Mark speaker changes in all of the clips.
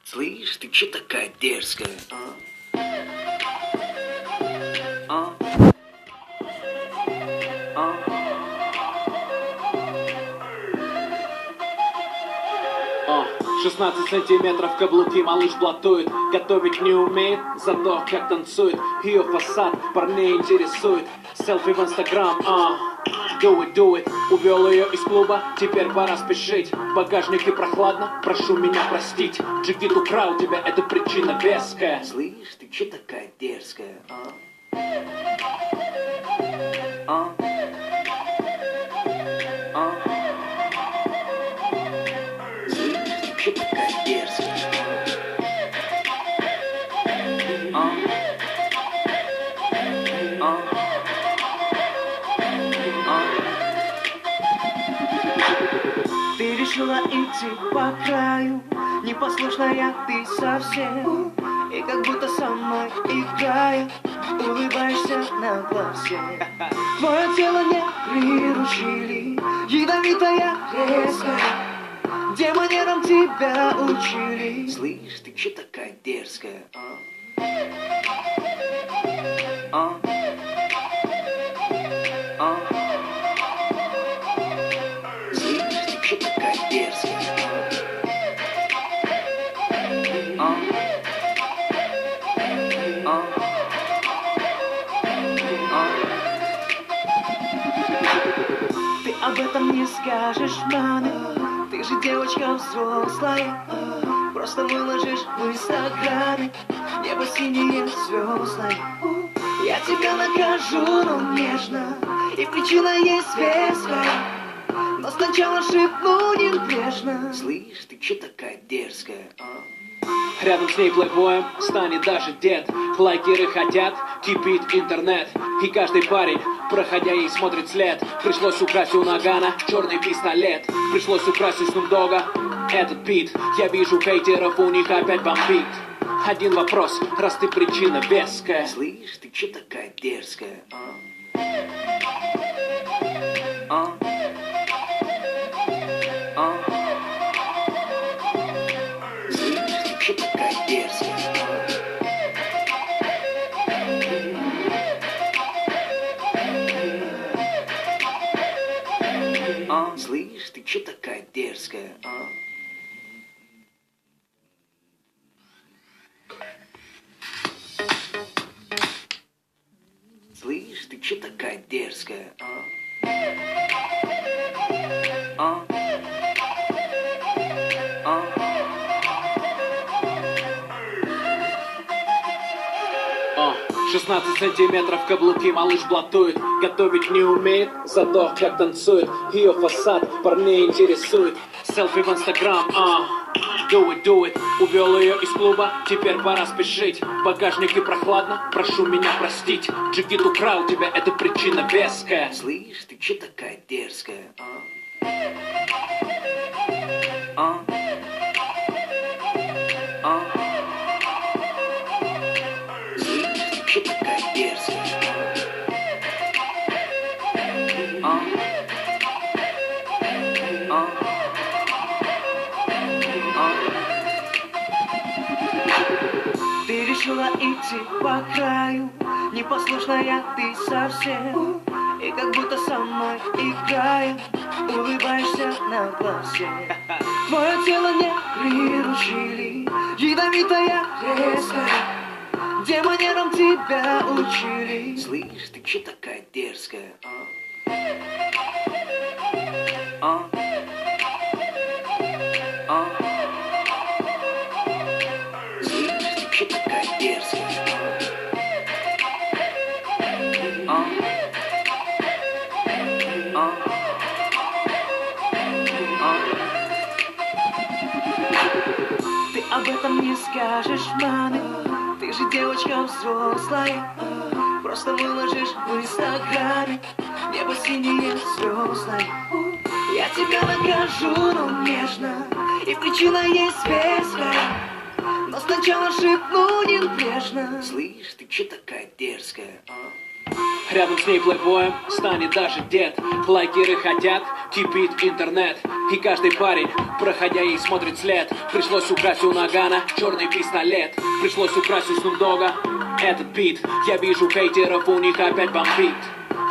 Speaker 1: Слышь, ты че такая дерзкая, а? А? А?
Speaker 2: 16 сантиметров каблуки, малыш блатует. Готовить не умеет, зато как танцует. Ее фасад парней интересует. Селфи в инстаграм, do it. Увел ее из клуба, теперь пора спешить. В багажнике прохладно, прошу меня простить. Джигит украл тебя, это причина веская.
Speaker 1: Слышь, ты че такая дерзкая, а? А? А? Слышь, ты че такая дерзкая, а? А? А?
Speaker 3: Ты решила идти по краю, непослушная ты совсем. И как будто со мной играя, улыбаешься на глазе. Твое тело не приручили, ядовитая резкая. Где манерам тебя учили?
Speaker 1: Слышь, ты че такая дерзкая, а? А? А? Слышь, ты че такая дерзкая, а? А? А? А?
Speaker 3: Ты об этом не скажешь маме, ты же девочка взрослая. Просто выложишь в инстаграме небо синее звездное. Я тебя накажу, но нежно, и причина есть веская. Но сначала шепну небрежно.
Speaker 1: Слышь, ты че такая дерзкая, а?
Speaker 2: Рядом с ней плейбоем станет даже дед. Лайкеры хотят, кипит интернет. И каждый парень, проходя ей, смотрит след. Пришлось украсть у Нагана черный пистолет. Пришлось украсть у Снупдога этот бит. Я вижу хейтеров, у них опять бомбит. Один вопрос, раз ты причина веская.
Speaker 1: Слышь, ты че такая дерзкая, а? А? А? Слышь, ты че такая дерзкая, а? А? Слышь, ты че такая дерзкая, а? Слышь, ты че такая дерзкая, а? А? А?
Speaker 2: 16 сантиметров каблуки, малыш блатует. Готовить не умеет, зато как танцует. Ее фасад парней интересует. Селфи в инстаграм, do it. Увел ее из клуба, теперь пора спешить. В багажнике прохладно, прошу меня простить. Джигит украл тебя, это причина веская.
Speaker 1: Слышь, ты че такая дерзкая, а? А? А? Слышь, ты че такая дерзкая, а? А? А?
Speaker 3: Ты решила идти по краю, непослушная ты совсем. И как будто со мной играя, улыбаешься на глазе. Твое тело не приручили, ядовитая резкая. Где манерам тебя учили?
Speaker 1: Слышь, ты че такая дерзкая, а? А? А? Слышь, ты че такая дерзкая, а? А? А?
Speaker 3: Ты об этом не скажешь маме, ты же девочка взрослая. Просто выложишь в инстаграме небо синее звездное. Я тебя накажу, но нежно, и причина есть веская. Но сначала шепну небрежно.
Speaker 1: Слышь, ты че такая дерзкая, а?
Speaker 2: Рядом с ней плейбоем станет даже дед. Лайкеры хотят, кипит интернет. И каждый парень, проходя ей, смотрит след. Пришлось украсть у Нагана черный пистолет. Пришлось украсть у Снупдога этот бит. Я вижу хейтеров, у них опять бомбит.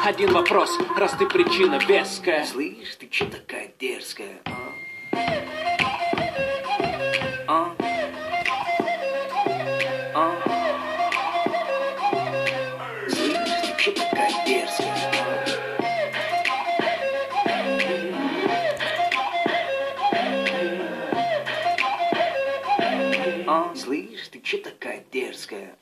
Speaker 2: Один вопрос, раз ты причина веская.
Speaker 1: Слышь, ты чё такая дерзкая, Слышь, ты чё такая дерзкая, Слышь, ты чё такая дерзкая,